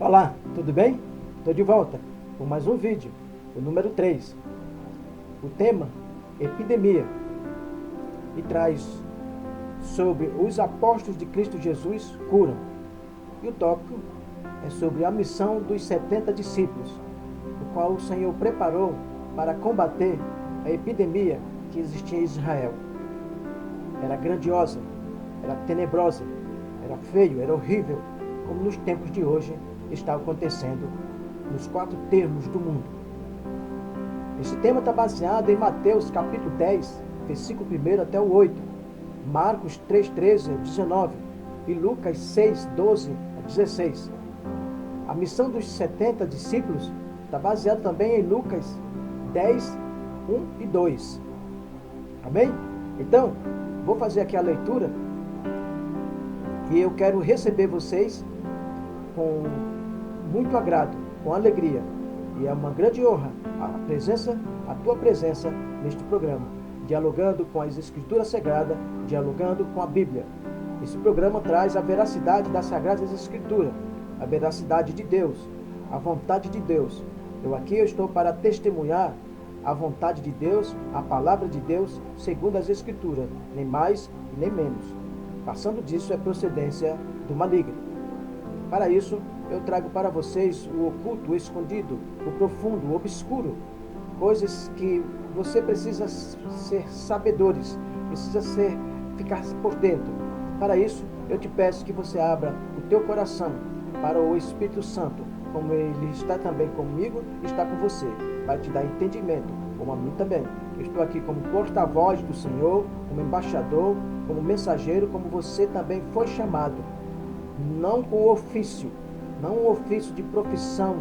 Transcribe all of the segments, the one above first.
Olá, tudo bem? Estou de volta com mais um vídeo, o número 3. O tema, epidemia, e traz sobre os apóstolos de Cristo Jesus curam. E o tópico é sobre a missão dos 70 discípulos, o qual o Senhor preparou para combater a epidemia que existia em Israel. Era grandiosa, era tenebrosa, era feio, era horrível, como nos tempos de hoje está acontecendo nos 4 termos do mundo. Esse tema está baseado em Mateus capítulo 10, versículo 1 até o 8, Marcos 3, 13 a 19 e Lucas 6, 12 a 16. A missão dos 70 discípulos está baseada também em Lucas 10, 1 e 2. Amém? Então, vou fazer aqui a leitura e eu quero receber vocês com muito agrado, com alegria. E é uma grande honra a tua presença neste programa, dialogando com as Escrituras Sagradas, dialogando com a Bíblia. Esse programa traz a veracidade das Sagradas Escrituras, a veracidade de Deus, a vontade de Deus. Eu estou para testemunhar a vontade de Deus, a palavra de Deus, segundo as Escrituras, nem mais nem menos. Passando disso é procedência do maligno. Para isso, eu trago para vocês o oculto, o escondido, o profundo, o obscuro, coisas que você precisa ser sabedores, precisa ficar por dentro. Para isso, eu te peço que você abra o teu coração para o Espírito Santo, como ele está também comigo, está com você, para te dar entendimento, como a mim também. Eu estou aqui como porta-voz do Senhor, como embaixador, como mensageiro, como você também foi chamado. Não com ofício, não um ofício de profissão,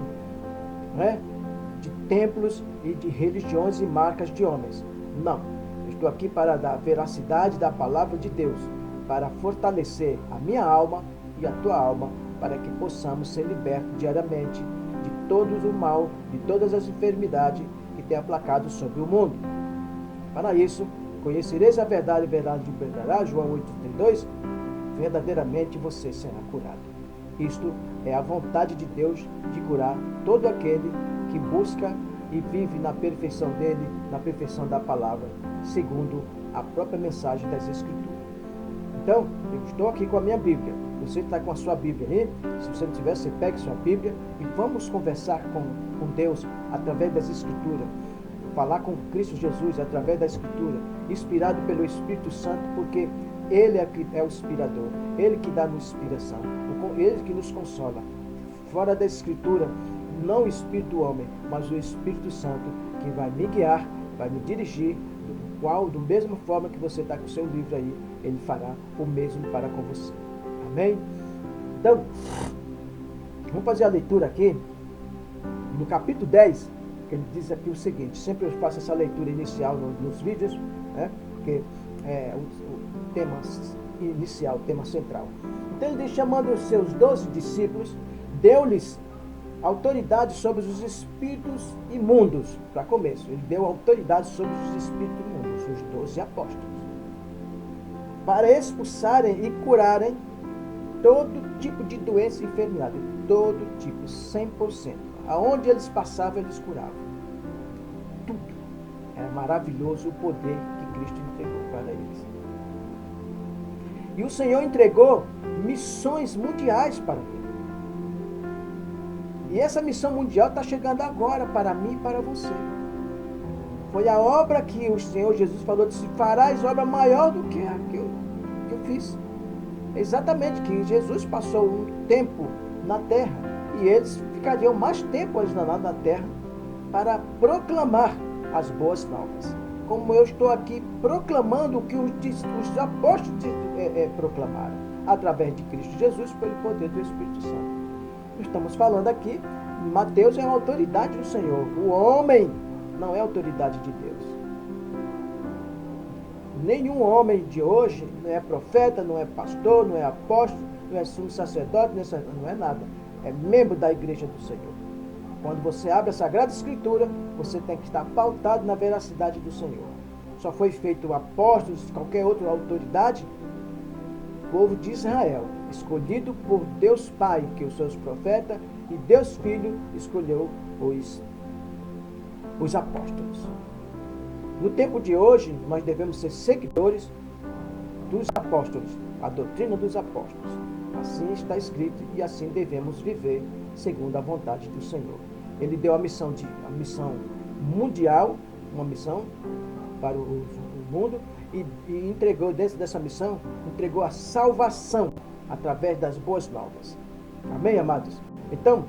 né? De templos e de religiões e marcas de homens. Não. Eu estou aqui para dar veracidade da palavra de Deus, para fortalecer a minha alma e a tua alma, para que possamos ser libertos diariamente de todo o mal, de todas as enfermidades que tem aplacado sobre o mundo. Para isso, conhecereis a verdade te libertará, João 8,32, verdadeiramente você será curado. Isto é a vontade de Deus de curar todo aquele que busca e vive na perfeição dele, na perfeição da palavra, segundo a própria mensagem das Escrituras. Então, eu estou aqui com a minha Bíblia. Você está com a sua Bíblia aí? Se você não tiver, você pegue sua Bíblia e vamos conversar com Deus através das Escrituras. Falar com Cristo Jesus através da Escritura, inspirado pelo Espírito Santo, porque Ele é o inspirador, Ele que dá-nos inspiração, Ele que nos consola. Fora da Escritura, não o Espírito do homem, mas o Espírito Santo, que vai me guiar, vai me dirigir, da mesma forma que você está com o seu livro aí, Ele fará o mesmo para com você. Amém? Então, vamos fazer a leitura aqui, no capítulo 10, que ele diz aqui o seguinte, sempre eu faço essa leitura inicial nos vídeos, né? Porque é o tema inicial, o tema central. Então ele diz, chamando os seus 12 discípulos, deu-lhes autoridade sobre os espíritos imundos, para começo. Ele deu autoridade sobre os espíritos imundos, os 12 apóstolos, para expulsarem e curarem todo tipo de doença e enfermidade, todo tipo, 100%. Aonde eles passavam, eles curavam. Tudo. Era maravilhoso o poder que Cristo entregou para eles. E o Senhor entregou missões mundiais para ele. E essa missão mundial está chegando agora para mim e para você. Foi a obra que o Senhor Jesus falou, disse, farás obra maior do que a que eu fiz. Exatamente, que Jesus passou um tempo na terra e eles ficariam mais tempo lá na terra para proclamar as boas novas. Como eu estou aqui proclamando o que os apóstolos proclamaram, através de Cristo Jesus, pelo poder do Espírito Santo. Estamos falando aqui, Mateus é a autoridade do Senhor. O homem não é autoridade de Deus. Nenhum homem de hoje não é profeta, não é pastor, não é apóstolo, não é sumo sacerdote, não é nada. É membro da igreja do Senhor. Quando você abre a Sagrada Escritura, você tem que estar pautado na veracidade do Senhor. Só foi feito apóstolos, qualquer outra autoridade, povo de Israel, escolhido por Deus Pai, que os seus profetas e Deus Filho escolheu os apóstolos. No tempo de hoje, nós devemos ser seguidores dos apóstolos, a doutrina dos apóstolos. Assim está escrito e assim devemos viver segundo a vontade do Senhor. Ele deu a missão mundial, uma missão para o mundo e entregou, dentro dessa missão, entregou a salvação através das boas novas. Amém, amados? Então,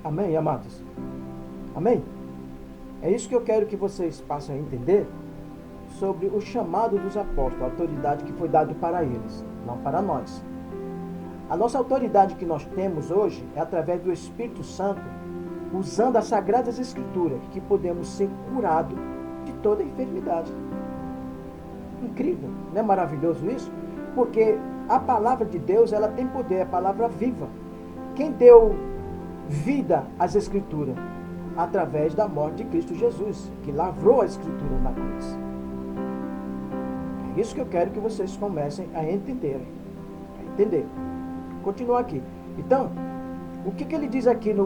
amém, amados? Amém? É isso que eu quero que vocês passem a entender sobre o chamado dos apóstolos, a autoridade que foi dada para eles, não para nós. A nossa autoridade que nós temos hoje é através do Espírito Santo, usando as Sagradas Escrituras, que podemos ser curados de toda enfermidade. Incrível, não é maravilhoso isso? Porque a palavra de Deus, ela tem poder, é a palavra viva. Quem deu vida às Escrituras? Através da morte de Cristo Jesus, que lavrou a Escritura na cruz. É isso que eu quero que vocês comecem a entender. Continuar aqui. Então, o que ele diz aqui no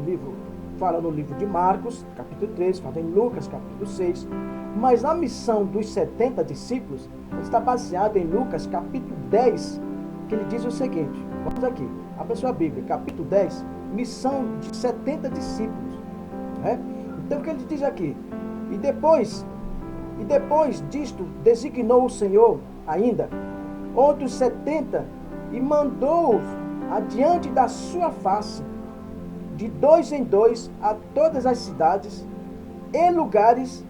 livro? Fala no livro de Marcos, capítulo 3, fala em Lucas, capítulo 6. Mas a missão dos 70 discípulos está baseada em Lucas, capítulo 10, que ele diz o seguinte. Vamos aqui, abra sua Bíblia, capítulo 10, missão de 70 discípulos. Então, o que ele diz aqui? E depois disto, designou o Senhor ainda outros 70 e mandou-os adiante da sua face, de 2 em 2, a todas as cidades e lugares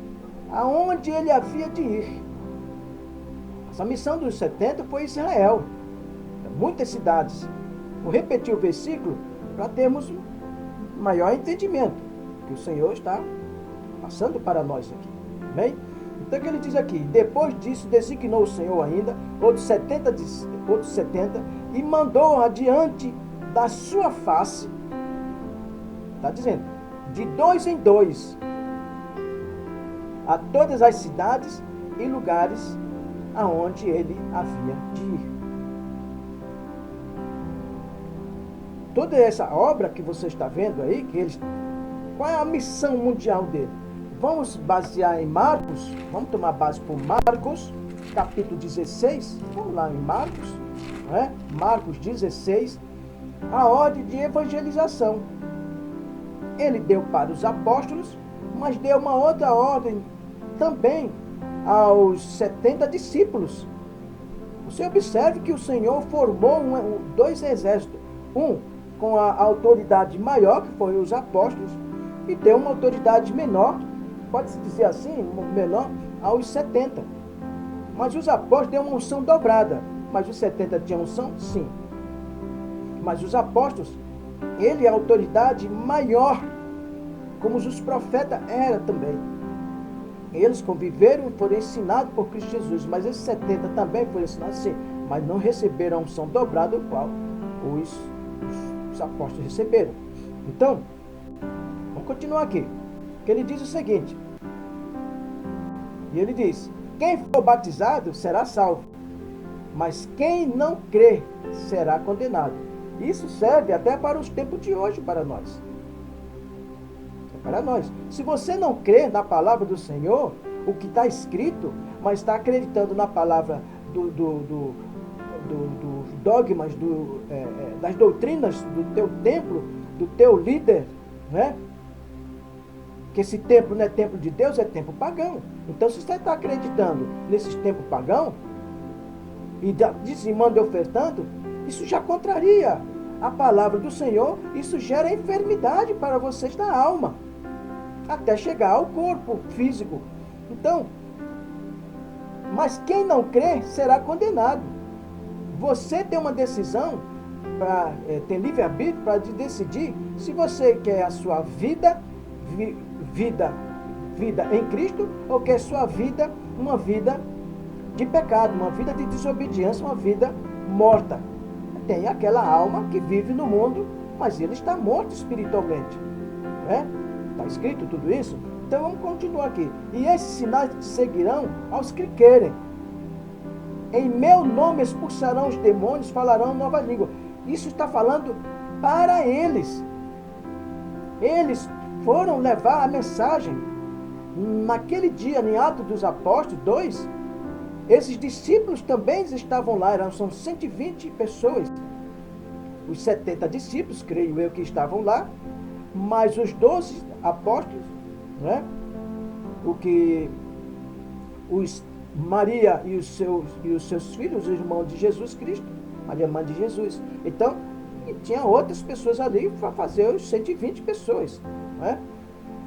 aonde ele havia de ir. Essa missão dos 70 foi Israel, muitas cidades. Vou repetir o versículo para termos um maior entendimento que o Senhor está passando para nós aqui. Amém? Então o que ele diz aqui? Depois disso designou o Senhor ainda outros 70 e mandou adiante da sua face, está dizendo, de 2 em 2, a todas as cidades e lugares aonde ele havia de ir. Toda essa obra que você está vendo aí, qual é a missão mundial dele? Vamos basear em Marcos, vamos tomar base por Marcos, capítulo 16, vamos lá em Marcos, Marcos 16, a ordem de evangelização. Ele deu para os apóstolos, mas deu uma outra ordem também aos 70 discípulos. Você observe que o Senhor formou dois exércitos, um com a autoridade maior, que foi os apóstolos, e deu uma autoridade menor, pode-se dizer assim, menor, aos 70. Mas os apóstolos deu uma unção dobrada. Mas os 70 tinham unção? Sim. Mas os apóstolos, ele é a autoridade maior, como os profetas eram também. Eles conviveram e foram ensinados por Cristo Jesus. Mas esses 70 também foram ensinados, sim. Mas não receberam a unção dobrada, o qual os apóstolos receberam. Então, vamos continuar aqui. Que ele diz o seguinte. E ele diz: quem for batizado será salvo, mas quem não crer será condenado. Isso serve até para os tempos de hoje para nós. É para nós. Se você não crê na palavra do Senhor, o que está escrito, mas está acreditando na palavra dos dogmas, das doutrinas do teu templo, do teu líder, né? Que esse templo não é templo de Deus, é templo pagão. Então, se você está acreditando nesses templos pagãos, e dizimando e ofertando, isso já contraria a palavra do Senhor, isso gera enfermidade para vocês da alma, até chegar ao corpo físico. Então, mas quem não crer será condenado. Você tem uma decisão, tem livre-arbítrio para decidir se você quer a sua vida em Cristo, ou quer sua vida uma vida de pecado, uma vida de desobediência, uma vida morta. Tem aquela alma que vive no mundo, mas ele está morto espiritualmente. Está escrito tudo isso? Então vamos continuar aqui. E esses sinais seguirão aos que querem. em meu nome expulsarão os demônios, falarão nova língua. Isso está falando para eles. Eles foram levar a mensagem. Naquele dia, em Atos dos Apóstolos 2, esses discípulos também estavam lá, são 120 pessoas. Os 70 discípulos, creio eu, que estavam lá, mas os 12 apóstolos, né? Maria e os seus filhos, os irmãos de Jesus Cristo, Maria, mãe de Jesus. Então, e tinha outras pessoas ali para fazer os 120 pessoas. Né?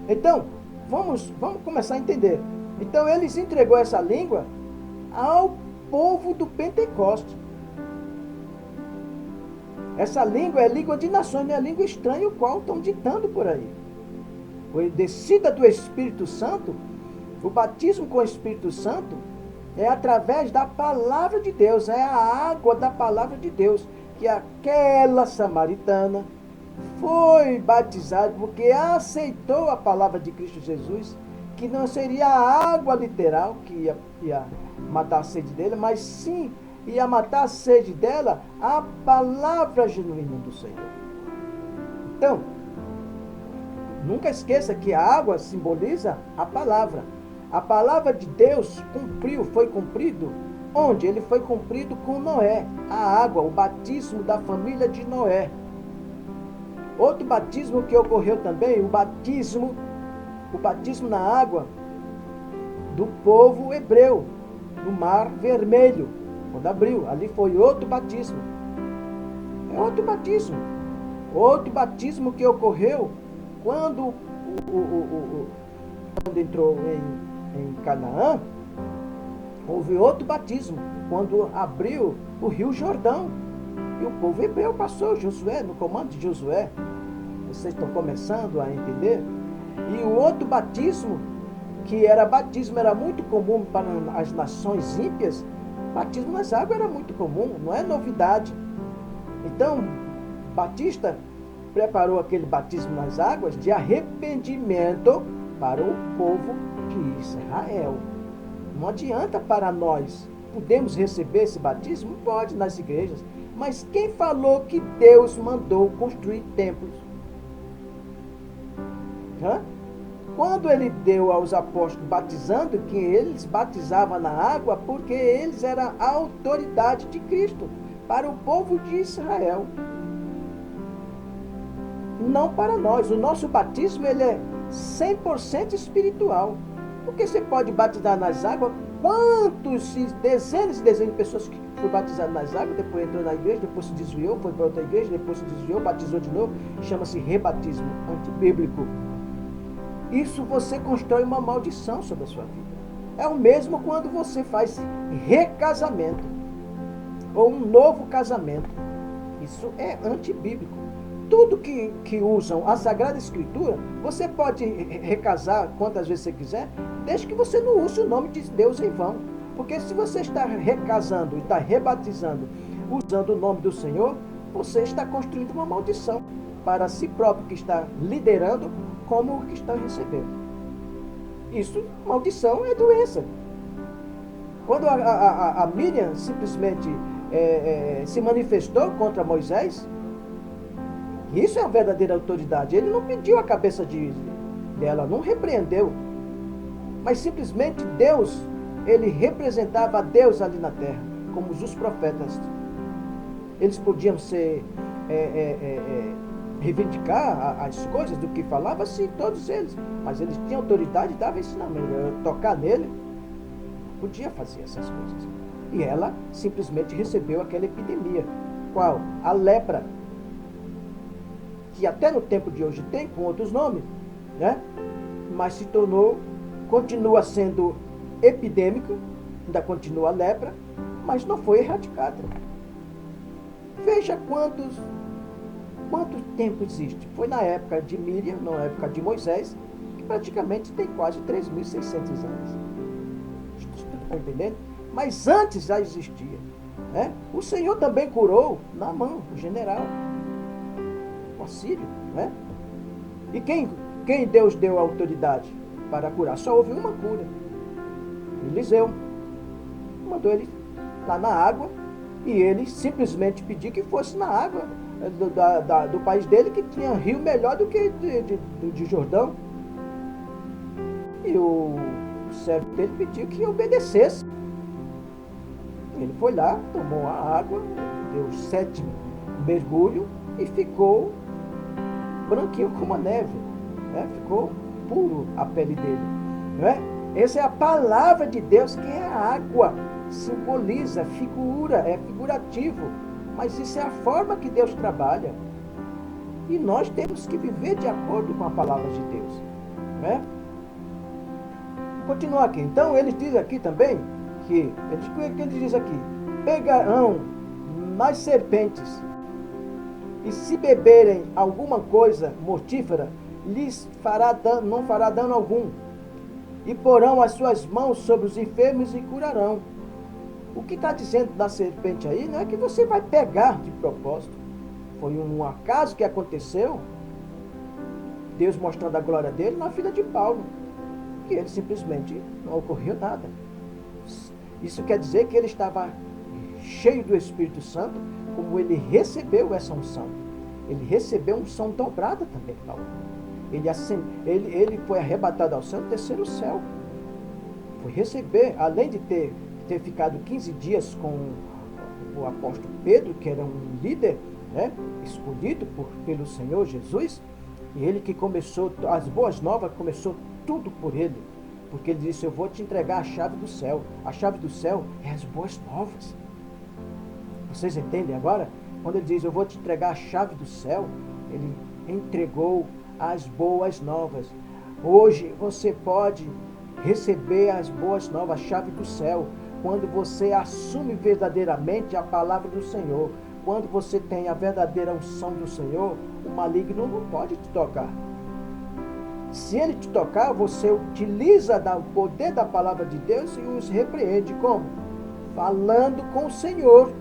Então, vamos começar a entender. Então, eles entregou essa língua ao povo do Pentecostes. Essa língua é língua de nações, não é língua estranha, o qual estão ditando por aí. A descida do Espírito Santo, o batismo com o Espírito Santo, é através da palavra de Deus, é a água da palavra de Deus, que aquela samaritana foi batizada porque aceitou a palavra de Cristo Jesus, que não seria a água literal que ia matar a sede dele, mas sim ia matar a sede dela a palavra genuína do Senhor. Então, nunca esqueça que a água simboliza a palavra. A palavra de Deus foi cumprido onde? Ele foi cumprido com Noé. A água, o batismo da família de Noé. Outro batismo que ocorreu também, o batismo na água do povo hebreu, no Mar Vermelho, quando abriu. Ali foi outro batismo. É outro batismo. Outro batismo que ocorreu quando entrou em Canaã, houve outro batismo, quando abriu o Rio Jordão. E o povo hebreu passou, Josué, no comando de Josué. Vocês estão começando a entender? E o outro batismo, que era muito comum para as nações ímpias, batismo nas águas era muito comum, não é novidade. Então, Batista preparou aquele batismo nas águas de arrependimento para o povo de Israel. Não adianta para nós. Podemos receber esse batismo? Pode, nas igrejas. Mas quem falou que Deus mandou construir templos? Quando ele deu aos apóstolos batizando, que eles batizavam na água, porque eles eram a autoridade de Cristo para o povo de Israel. Não para nós. O nosso batismo ele é 100% espiritual. Porque você pode batizar nas águas, dezenas e dezenas de pessoas que foram batizadas nas águas, depois entrou na igreja, depois se desviou, foi para outra igreja, depois se desviou, batizou de novo, chama-se rebatismo antibíblico. Isso você constrói uma maldição sobre a sua vida. É o mesmo quando você faz recasamento ou um novo casamento. Isso é antibíblico. Tudo que usam a Sagrada Escritura, você pode recasar quantas vezes você quiser, desde que você não use o nome de Deus em vão. Porque se você está recasando e está rebatizando usando o nome do Senhor, você está construindo uma maldição para si próprio que está liderando, como o que está recebendo. Isso, maldição, é doença. Quando a Miriam simplesmente se manifestou contra Moisés, isso é a verdadeira autoridade. Ele não pediu a cabeça dela, não repreendeu. Mas simplesmente Deus, ele representava a Deus ali na terra, como os profetas. Eles podiam reivindicar as coisas do que falava, sim, todos eles. Mas eles tinham autoridade e davam ensinamento. Tocar nele, podia fazer essas coisas. E ela simplesmente recebeu aquela epidemia. Qual? A lepra. Que até no tempo de hoje tem, com outros nomes, né? Mas continua sendo epidêmico, ainda continua a lepra, mas não foi erradicada. Veja quanto tempo existe. Foi na época de Miriam, na época de Moisés, que praticamente tem quase 3.600 anos. Estão entendendo? Mas antes já existia. Né? O Senhor também curou Naamã, o general. Sírio, né? E quem Deus deu a autoridade para curar? Só houve uma cura. Eliseu mandou ele lá na água, e ele simplesmente pediu que fosse na água do país dele, que tinha rio melhor do que de Jordão. E o servo dele pediu que obedecesse. Ele foi lá, tomou a água, deu 7 mergulhos e ficou branquinho como a neve, né? Ficou puro a pele dele, não é? Essa é a palavra de Deus, que é a água, simboliza, figura, é figurativo, mas isso é a forma que Deus trabalha, e nós temos que viver de acordo com a palavra de Deus, não é? Continuar aqui, então ele diz aqui também que ele diz aqui: pegarão nas serpentes, e se beberem alguma coisa mortífera, lhes não fará dano algum, e porão as suas mãos sobre os enfermos e curarão. O que está dizendo da serpente aí não é que você vai pegar de propósito. Foi um acaso que aconteceu, Deus mostrando a glória dele na vida de Paulo, e ele simplesmente não ocorreu nada. Isso quer dizer que ele estava cheio do Espírito Santo, como ele recebeu essa unção. Ele recebeu unção dobrada também, Paulo. Ele foi arrebatado ao céu, no terceiro céu. Foi receber, além de ter ficado 15 dias com o apóstolo Pedro, que era um líder, né, escolhido pelo Senhor Jesus, e ele que começou, as boas novas, começou tudo por ele. Porque ele disse: eu vou te entregar a chave do céu. A chave do céu é as boas novas. Vocês entendem agora? Quando ele diz: eu vou te entregar a chave do céu, ele entregou as boas novas. Hoje você pode receber as boas novas, a chave do céu, quando você assume verdadeiramente a palavra do Senhor. Quando você tem a verdadeira unção do Senhor, o maligno não pode te tocar. Se ele te tocar, você utiliza o poder da palavra de Deus e os repreende. Como? Falando com o Senhor,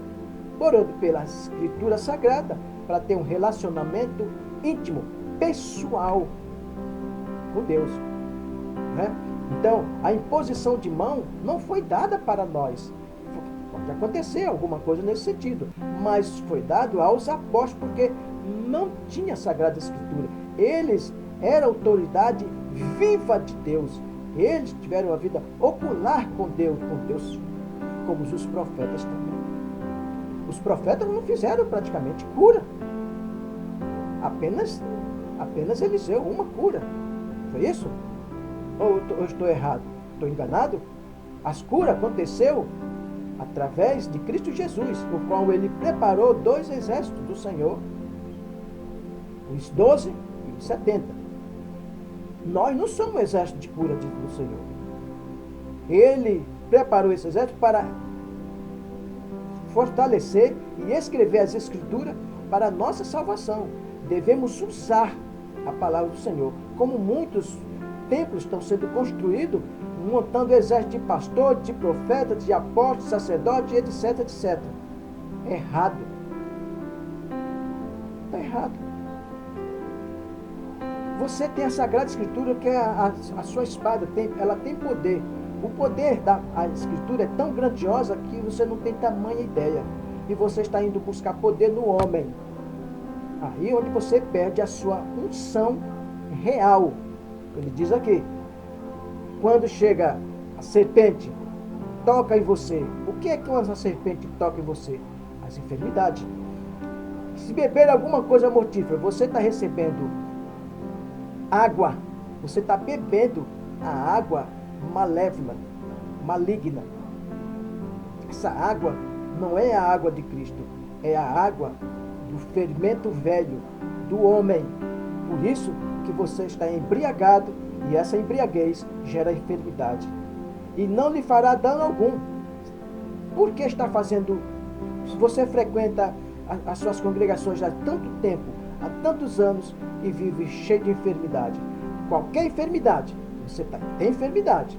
orando pela Escritura Sagrada, para ter um relacionamento íntimo, pessoal com Deus, né? Então, a imposição de mão não foi dada para nós. Pode acontecer alguma coisa nesse sentido, mas foi dado aos apóstolos, porque não tinha Sagrada Escritura. Eles eram autoridade viva de Deus. Eles tiveram uma vida ocular com Deus, como os profetas também. Os profetas não fizeram praticamente cura. Apenas Eliseu, uma cura. Foi isso? Ou eu estou errado? Estou enganado? As curas aconteceu através de Cristo Jesus, no qual ele preparou 2 exércitos do Senhor, os 12 e os 70. Nós não somos um exército de cura do Senhor. Ele preparou esse exército para fortalecer e escrever as Escrituras para a nossa salvação. Devemos usar a palavra do Senhor. Como muitos templos estão sendo construídos, montando exército de pastores, de profetas, de apóstolos, sacerdotes, etc, etc. Errado. Está errado. Você tem a Sagrada Escritura, que é a sua espada, ela tem poder. O poder da Escritura é tão grandiosa que você não tem tamanha ideia. E você está indo buscar poder no homem. Aí é onde você perde a sua unção real. Ele diz aqui: quando chega a serpente, toca em você. O que é que uma serpente toca em você? As enfermidades. Se beber alguma coisa mortífera, você está recebendo água. Você está bebendo a água malévola, maligna. Essa água não é a água de Cristo, é a água do fermento velho do homem. Por isso que você está embriagado, e essa embriaguez gera enfermidade. E não lhe fará dano algum. Por que está fazendo? Se você frequenta as suas congregações há tanto tempo, há tantos anos, e vive cheio de enfermidade. Qualquer enfermidade, você tem enfermidade.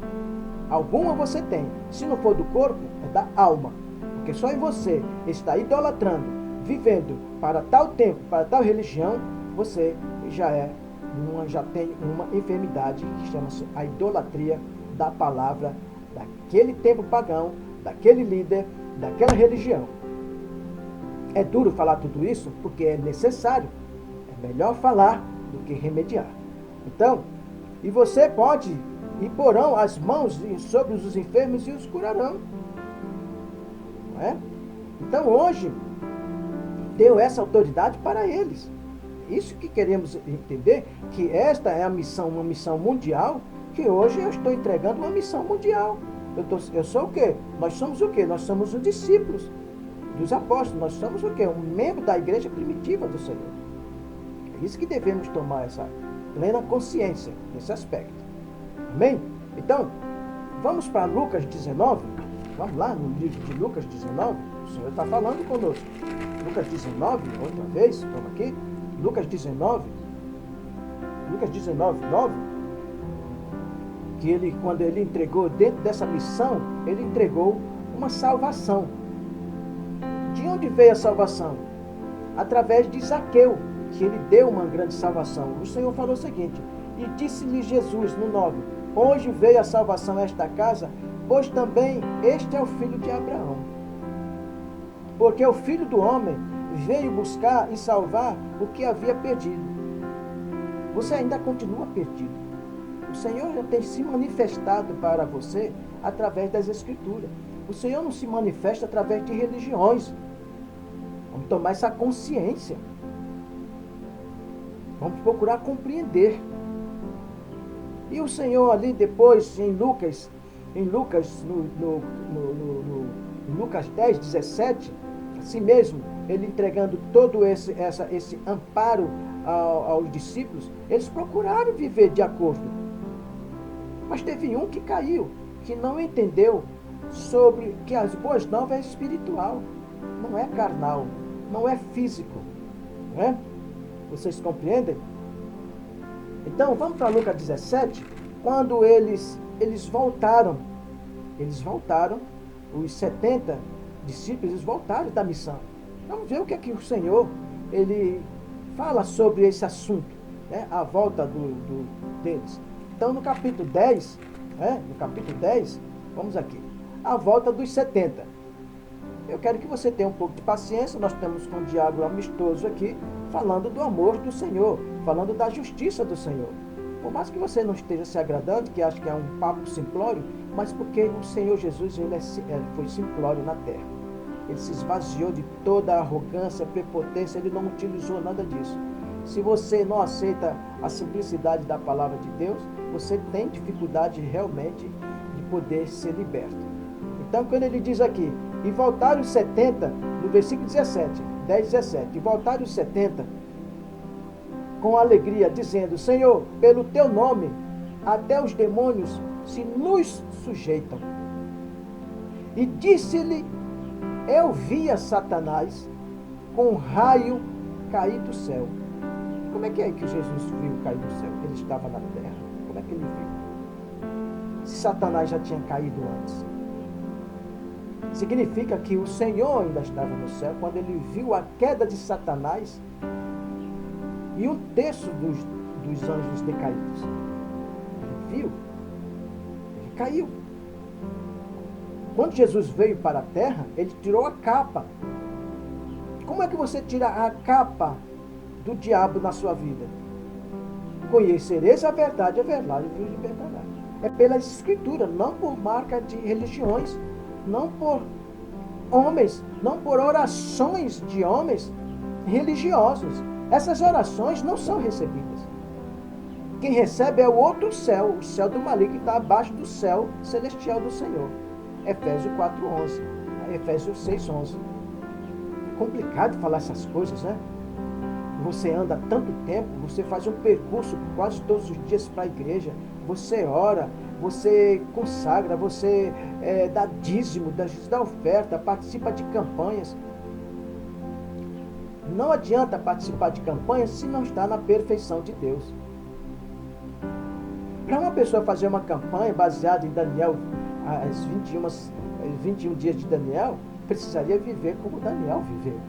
Alguma você tem. Se não for do corpo, é da alma. Porque só em você está idolatrando, vivendo para tal tempo, para tal religião, você já tem uma enfermidade que chama-se a idolatria da palavra daquele tempo pagão, daquele líder, daquela religião. É duro falar tudo isso porque é necessário. É melhor falar do que remediar. Então, e você pode, e porão as mãos sobre os enfermos e os curarão. Não é? Então hoje, deu essa autoridade para eles. Isso que queremos entender, que esta é a missão, uma missão mundial, que hoje eu estou entregando uma missão mundial. Eu sou o quê? Nós somos o quê? Nós somos os discípulos dos apóstolos. Nós somos o quê? Um membro da igreja primitiva do Senhor. É isso que devemos tomar essa plena consciência nesse aspecto. Amém? Então, vamos para Lucas 19. Vamos lá no livro de Lucas 19. O Senhor está falando conosco. Lucas 19, outra vez, vamos aqui. Lucas 19, 9, que ele, quando ele entregou, dentro dessa missão, ele entregou uma salvação. De onde veio a salvação? Através de Zaqueu, que ele deu uma grande salvação. O Senhor falou o seguinte: e disse-lhe Jesus no 9, hoje veio a salvação a esta casa, pois também este é o filho de Abraão. Porque o Filho do Homem veio buscar e salvar o que havia perdido. Você ainda continua perdido. O Senhor já tem se manifestado para você através das Escrituras. O Senhor não se manifesta através de religiões. Vamos tomar essa consciência. Vamos procurar compreender. E o Senhor ali depois, em Lucas, no Lucas 10, 17, assim mesmo, ele entregando todo esse amparo aos discípulos, eles procuraram viver de acordo. Mas teve um que caiu, que não entendeu sobre que as boas novas é espiritual, não é carnal, não é físico. Não é? Vocês compreendem? Então, vamos para Lucas 17, quando eles voltaram, os 70 discípulos, eles voltaram da missão. Vamos ver o que é que o Senhor, ele fala sobre esse assunto, né? A volta deles. Então, no capítulo 10, vamos aqui, a volta dos 70. Eu quero que você tenha um pouco de paciência, nós estamos com um diálogo amistoso aqui, falando do amor do Senhor, falando da justiça do Senhor. Por mais que você não esteja se agradando, que acha que é um papo simplório, mas porque o Senhor Jesus, ele foi simplório na terra. Ele se esvaziou de toda a arrogância, prepotência, ele não utilizou nada disso. Se você não aceita a simplicidade da palavra de Deus, você tem dificuldade realmente de poder ser liberto. Então, quando ele diz aqui, e voltaram os 70, no versículo 17, 10, 17, e voltaram os 70 com alegria, dizendo, Senhor, pelo teu nome, até os demônios se nos sujeitam. E disse-lhe, eu via Satanás com um raio cair do céu. Como é que Jesus viu cair do céu? Ele estava na terra. Como é que ele viu? Se Satanás já tinha caído antes. Significa que o Senhor ainda estava no céu quando ele viu a queda de Satanás e um terço dos anjos decaídos. Ele viu. Ele caiu. Quando Jesus veio para a terra, ele tirou a capa. Como é que você tira a capa do diabo na sua vida? Conhecereis a verdade vos libertará. É pelas escrituras, não por marca de religiões, não por homens, não por orações de homens religiosos. Essas orações não são recebidas. Quem recebe é o outro céu, o céu do maligno que está abaixo do céu celestial do Senhor. Efésios 4:11, Efésios 6:11. É complicado falar essas coisas, né? Você anda tanto tempo, você faz um percurso quase todos os dias para a igreja, você ora, você consagra, você dá dízimo, dá oferta, participa de campanhas. Não adianta participar de campanhas se não está na perfeição de Deus. Para uma pessoa fazer uma campanha baseada em Daniel, as 21 dias de Daniel, precisaria viver como Daniel viveu.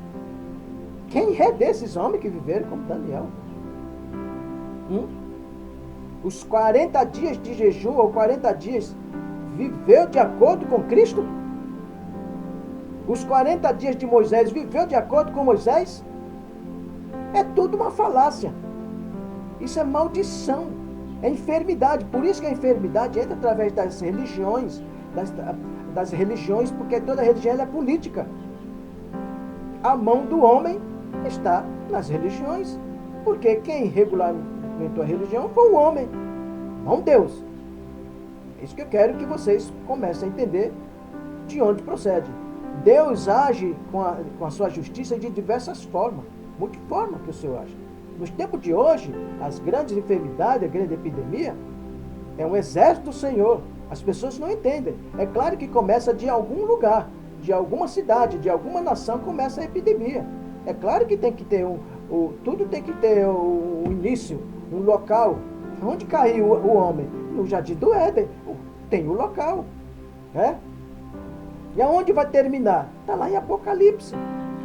Quem é desses homens que viveram como Daniel? Os 40 dias de jejum ou 40 dias viveu de acordo com Cristo? Os 40 dias de Moisés viveu de acordo com Moisés? É tudo uma falácia. Isso é maldição, é enfermidade. Por isso que a enfermidade entra através das religiões, das religiões, porque toda religião é política. A mão do homem está nas religiões, porque quem regulamentou a religião foi o homem, não Deus. É isso que eu quero que vocês comecem a entender de onde procede. Deus age com a sua justiça de diversas formas, multiforme que o Senhor age. Nos tempos de hoje, as grandes enfermidades, a grande epidemia, é um exército do Senhor. As pessoas não entendem. É claro que começa de algum lugar, de alguma cidade, de alguma nação, começa a epidemia. É claro que tem que ter tudo tem que ter um início, um local. Onde caiu o homem? No Jardim do Éden. Tem o local. Né? E aonde vai terminar? Está lá em Apocalipse.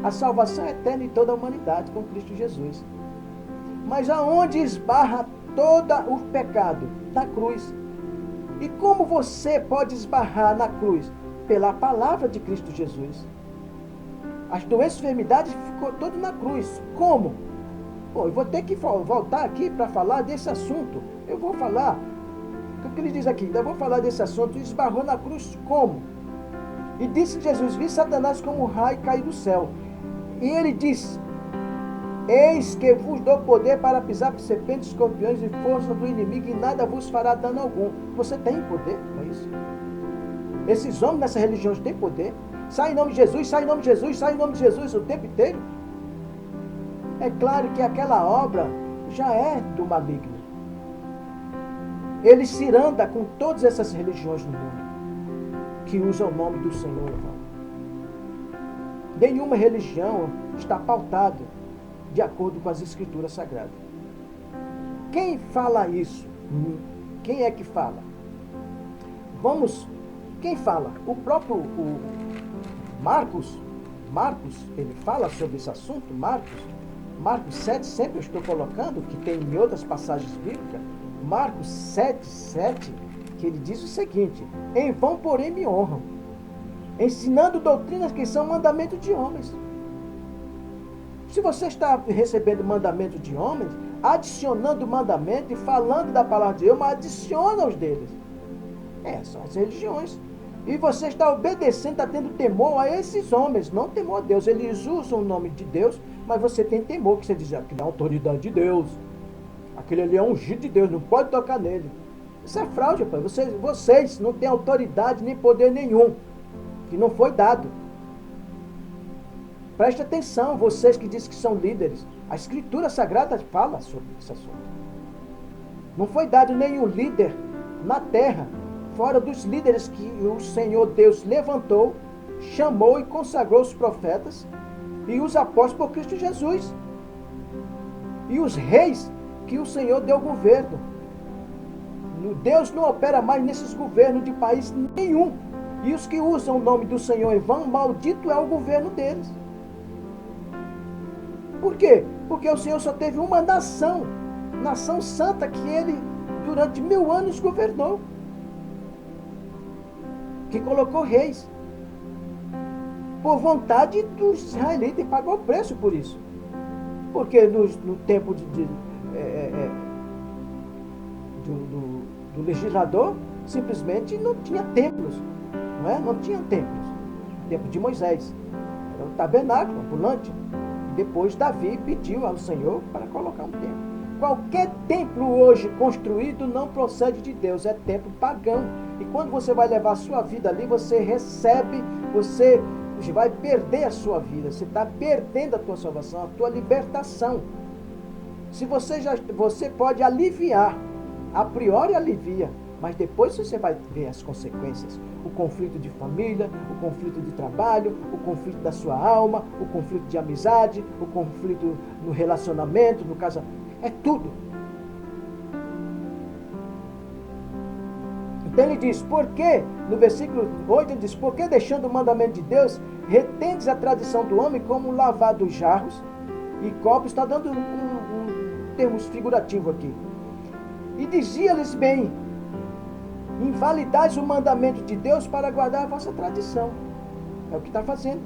A salvação eterna de toda a humanidade com Cristo Jesus. Mas aonde esbarra todo o pecado? Na cruz. E como você pode esbarrar na cruz? Pela palavra de Cristo Jesus. As doenças e enfermidades ficou tudo na cruz. Como? Bom, eu vou ter que voltar aqui para falar desse assunto. Eu vou falar. O que ele diz aqui? Eu vou falar desse assunto. Esbarrou na cruz como? E disse Jesus: vi Satanás como um raio cair do céu. E ele disse: eis que vos dou poder para pisar serpentes, escorpiões e força do inimigo, e nada vos fará dano algum. Você tem poder para isso? Esses homens nessas religiões têm poder? Sai em nome de Jesus, sai em nome de Jesus, sai em nome de Jesus o tempo inteiro? É claro que aquela obra já é do maligno. Ele se anda com todas essas religiões no mundo que usam o nome do Senhor, irmão. Nenhuma religião está pautada de acordo com as Escrituras Sagradas. Quem fala isso? Quem é que fala? Quem fala? O próprio Marcos, ele fala sobre esse assunto, Marcos 7, sempre eu estou colocando, que tem em outras passagens bíblicas, Marcos 7, que ele diz o seguinte: em vão, porém, me honram, ensinando doutrinas que são mandamentos de homens. Se você está recebendo mandamento de homens, adicionando mandamento e falando da palavra de Deus, mas adiciona os deles. São as religiões. E você está obedecendo, está tendo temor a esses homens, não temor a Deus. Eles usam o nome de Deus, mas você tem temor, que você diz: aquele é a autoridade de Deus. Aquele ali é ungido de Deus, não pode tocar nele. Isso é fraude, pai. Vocês não têm autoridade nem poder nenhum, que não foi dado. Preste atenção, vocês que dizem que são líderes. A Escritura Sagrada fala sobre esse assunto. Não foi dado nenhum líder na terra, fora dos líderes que o Senhor Deus levantou, chamou e consagrou os profetas e os apóstolos por Cristo Jesus. E os reis que o Senhor deu governo. Deus não opera mais nesses governos de país nenhum. E os que usam o nome do Senhor em vão, maldito é o governo deles. Por quê? Porque o Senhor só teve uma nação santa, que ele durante 1000 anos governou, que colocou reis por vontade dos israelitas, e pagou preço por isso. Porque no tempo do legislador, simplesmente não tinha templos, não tinha templos. No tempo de Moisés era um tabernáculo ambulante. Depois Davi pediu ao Senhor para colocar um templo. Qualquer templo hoje construído não procede de Deus, é templo pagão. E quando você vai levar a sua vida ali, você vai perder a sua vida. Você está perdendo a tua salvação, a tua libertação. Se você pode aliviar, a priori alivia, mas depois você vai ver as consequências. O conflito de família, o conflito de trabalho, o conflito da sua alma, o conflito de amizade, o conflito no relacionamento, no casamento. É tudo. Então ele diz: porque, no versículo 8 ele diz: porque deixando o mandamento de Deus, retendes a tradição do homem como lavar dos jarros e copos. Está dando um termo figurativo aqui. E dizia-lhes bem: invalidais o mandamento de Deus para guardar a vossa tradição. É o que está fazendo.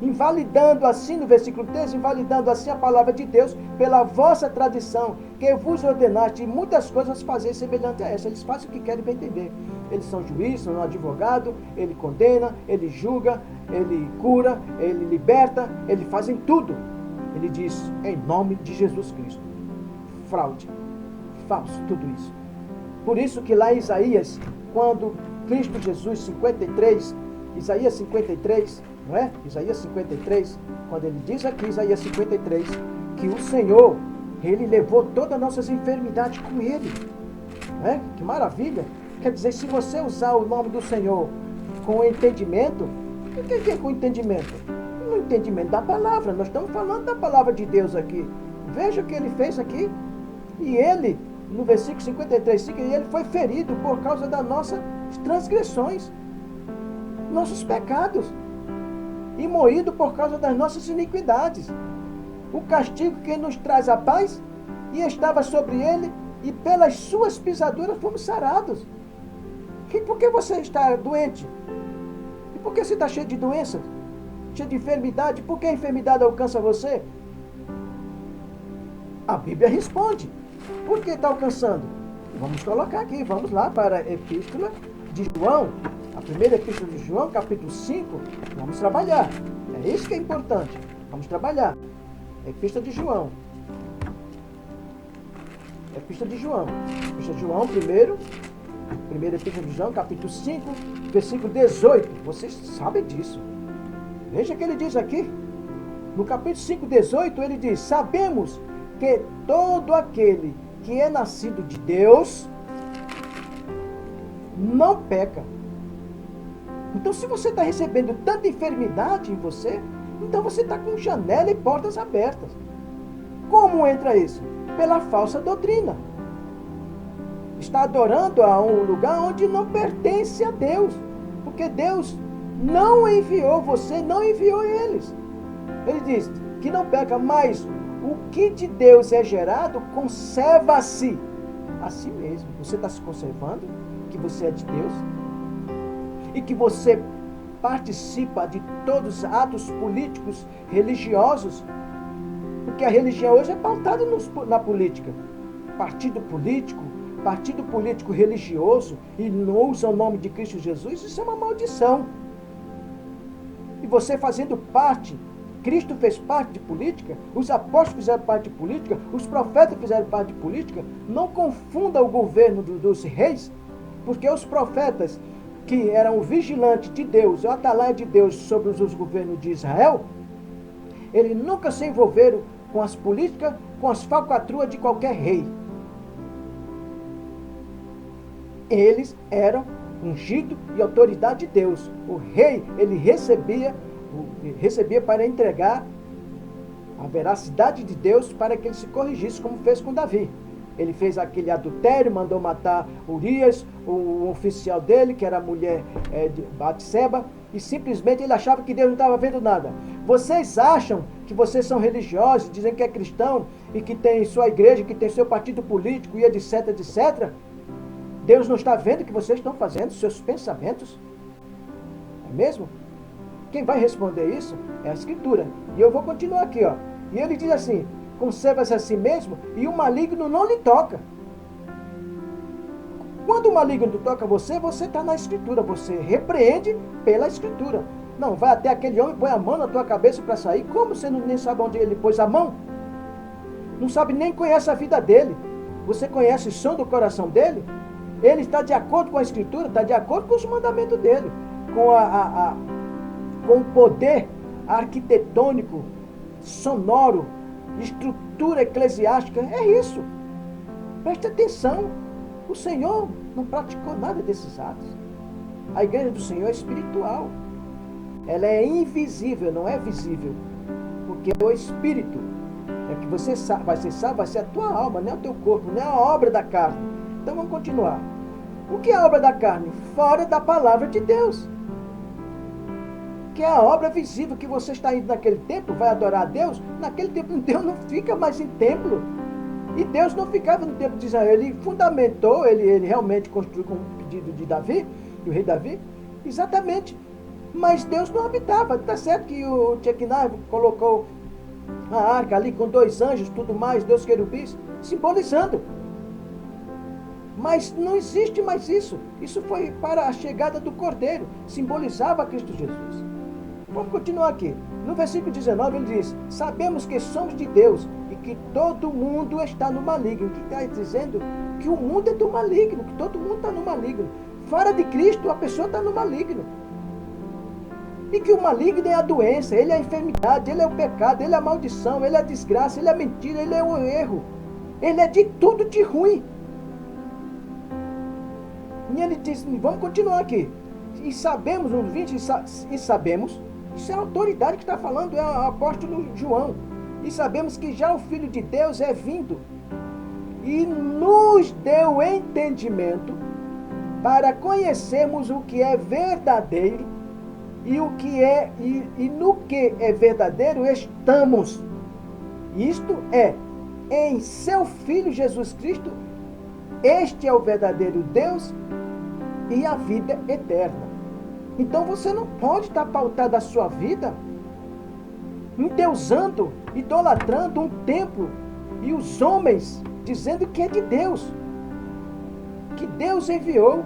Invalidando assim, no versículo 3, invalidando assim a palavra de Deus pela vossa tradição, que vos ordenaste e muitas coisas fazer semelhante a essa. Eles fazem o que querem para entender. Eles são juízes, são advogado, ele condena, ele julga, ele cura, ele liberta, ele fazem tudo. Ele diz, em nome de Jesus Cristo. Fraude, falso, tudo isso. Por isso que lá em Isaías, quando Cristo Jesus, 53, Isaías 53, não é? Isaías 53, quando ele diz aqui, Isaías 53, que o Senhor, ele levou todas as nossas enfermidades com ele. Não é? Que maravilha! Quer dizer, se você usar o nome do Senhor com entendimento, o que é com entendimento? No entendimento da palavra, nós estamos falando da palavra de Deus aqui. Veja o que ele fez aqui. E ele, no versículo 53, ele foi ferido por causa das nossas transgressões, nossos pecados, e moído por causa das nossas iniquidades. O castigo que nos traz a paz, e estava sobre ele, e pelas suas pisaduras fomos sarados. E por que você está doente? E por que você está cheio de doenças? Cheio de enfermidade? Por que a enfermidade alcança você? A Bíblia responde. Por que está alcançando? Vamos colocar aqui, vamos lá para a Epístola de João, a primeira Epístola de João, capítulo 5, vamos trabalhar. É isso que é importante. Vamos trabalhar. Epístola de João. Epístola de João. Epístola de João, primeira Epístola de João, capítulo 5, versículo 18. Vocês sabem disso. Veja o que ele diz aqui. No capítulo 5, 18, ele diz, sabemos que todo aquele que é nascido de Deus não peca. Então, se você está recebendo tanta enfermidade em você, então você está com janela e portas abertas. Como entra isso? Pela falsa doutrina. Está adorando a um lugar onde não pertence a Deus. Porque Deus não enviou você, não enviou eles. Ele diz que não peca, mas o que de Deus é gerado, conserva-se a si mesmo. Você está se conservando, que você é de Deus, e que você participa de todos os atos políticos, religiosos, porque a religião hoje é pautada na política. Partido político religioso, e não usa o nome de Cristo Jesus, isso é uma maldição. E você fazendo parte, Cristo fez parte de política, os apóstolos fizeram parte de política, os profetas fizeram parte de política. Não confunda o governo dos reis, porque os profetas, que eram o vigilante de Deus, o atalaia de Deus sobre os governos de Israel, eles nunca se envolveram com as políticas, com as falcatruas de qualquer rei. Eles eram ungidos e autoridade de Deus. O rei, ele recebia para entregar a veracidade de Deus para que ele se corrigisse, como fez com Davi. Ele fez aquele adultério, mandou matar Urias, o oficial dele, que era a mulher de Batseba, e simplesmente ele achava que Deus não estava vendo nada. Vocês acham que vocês são religiosos, dizem que é cristão, e que tem sua igreja, que tem seu partido político, e etc, etc? Deus não está vendo o que vocês estão fazendo, seus pensamentos? É mesmo? Quem vai responder isso é a Escritura. E eu vou continuar aqui, ó. E ele diz assim, conserva-se a si mesmo e o maligno não lhe toca. Quando o maligno toca você, você está na Escritura. Você repreende pela Escritura. Não, vai até aquele homem, põe a mão na tua cabeça para sair. Como você nem sabe onde ele pôs a mão? Não sabe, nem conhece a vida dele. Você conhece o som do coração dele? Ele está de acordo com a Escritura, está de acordo com os mandamentos dele. Com o poder arquitetônico, sonoro, estrutura eclesiástica. É isso. Preste atenção. O Senhor não praticou nada desses atos. A igreja do Senhor é espiritual. Ela é invisível, não é visível. Porque o Espírito é que você vai ser salvo, vai ser a tua alma, não é o teu corpo, não é a obra da carne. Então vamos continuar. O que é a obra da carne? Fora da palavra de Deus. Que é a obra visível, que você está indo naquele templo, vai adorar a Deus. Naquele templo, Deus não fica mais em templo. E Deus não ficava no templo de Israel. Ele fundamentou, ele realmente construiu com o pedido de Davi, do rei Davi. Exatamente. Mas Deus não habitava. Tá certo que o Shekinah colocou a arca ali com 2 anjos, tudo mais, 2 querubins, simbolizando. Mas não existe mais isso. Isso foi para a chegada do Cordeiro, simbolizava Cristo Jesus. Vamos continuar aqui. No versículo 19 ele diz: sabemos que somos de Deus e que todo mundo está no maligno. Que está dizendo que o mundo é do maligno, que todo mundo está no maligno. Fora de Cristo, a pessoa está no maligno. E que o maligno é a doença, ele é a enfermidade, ele é o pecado, ele é a maldição, ele é a desgraça, ele é a mentira, ele é o erro. Ele é de tudo de ruim. E ele diz, vamos continuar aqui. E sabemos, no 20, e sabemos, isso é a autoridade que está falando, é o apóstolo João. E sabemos que já o Filho de Deus é vindo e nos deu entendimento para conhecermos o que é verdadeiro e o que é e no que é verdadeiro estamos. Isto é, em seu Filho Jesus Cristo. Este é o verdadeiro Deus e a vida eterna. Então você não pode estar pautado a sua vida endeusando, idolatrando um templo e os homens dizendo que é de Deus, que Deus enviou,